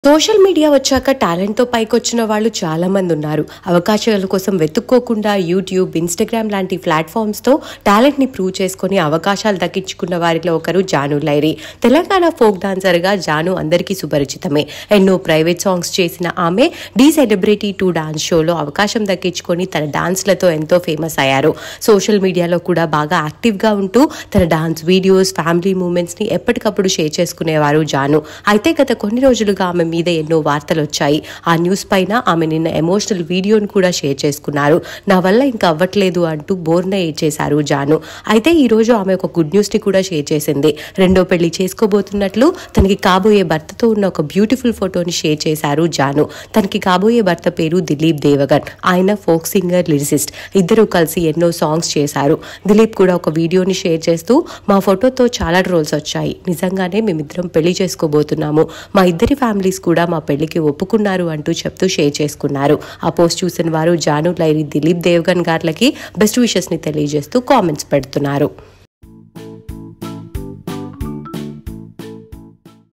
Social media వచ్చాక టాలెంట్తో పైకొచ్చిన వాళ్ళు చాలా మంది ఉన్నారు. అవకాశాల కోసం వెతుక్కోకుండా యూట్యూబ్, ఇన్స్టాగ్రామ్ లాంటి ప్లాట్ఫామ్స్తో టాలెంట్ని ప్రూవ్ చేసుకుని అవకాశాలు దక్కించుకున్న వారిలో ఒకరు జాను లైరి. తెలంగాణ ఫోక్ డాన్సర్గా జాను అందరికీ సుపరిచితమే. ఎన్నో ప్రైవేట్ సాంగ్స్ చేసిన ఆమె డి సెలబ్రిటీ 2 డాన్స్ షోలో అవకాశం దక్కించుకొని తన డాన్స్లతో ఎంతో ఫేమస్ అయ్యారు. సోషల్ మీడియాలో కూడా బాగా యాక్టివ్గా ఉంటూ తన డాన్స్ వీడియోస్, ఫ్యామిలీ మూమెంట్స్ని ఎప్పటికప్పుడు షేర్ చేసుకునేవారు జాను. అయితే గత కొన్ని రోజులుగా ఆమె మీద ఎన్నో వార్తలు వచ్చాయి. ఆ న్యూస్ పైన ఆమె నిన్న ఎమోషనల్ వీడియోని కూడా షేర్ చేసుకున్నారు. నా వల్ల ఇంకా అవ్వట్లేదు అంటూ బోర్న ఏడ్చేశారు జాను. అయితే ఈ రోజు ఆమె ఒక గుడ్ న్యూస్ ని కూడా షేర్ చేసింది. రెండో పెళ్లి చేసుకోబోతున్నట్లు తనకి కాబోయే భర్తతో ఉన్న ఒక బ్యూటిఫుల్ ఫోటోని షేర్ చేశారు జాను. తనకి కాబోయే భర్త పేరు దిలీప్ దేవగన్. ఆయన ఫోక్ సింగర్, లిరిసిస్ట్. ఇద్దరు కలిసి ఎన్నో సాంగ్స్ చేశారు. దిలీప్ కూడా ఒక వీడియోని షేర్ చేస్తూ, మా ఫోటోతో చాలా ట్రోల్స్ వచ్చాయి, నిజంగానే మేమిద్దరం పెళ్లి చేసుకోబోతున్నాము, మా ఇద్దరి ఫ్యామిలీస్ కూడా మా పెళ్లికి ఒప్పుకున్నారు అంటూ చెప్తూ షేర్ చేసుకున్నారు. ఆ పోస్ట్ చూసిన వారు జాను లైరి, దిలీప్ దేవగన్ గార్లకి బెస్ట్ విషెస్ ని తెలియజేస్తూ కామెంట్స్ పెడుతున్నారు.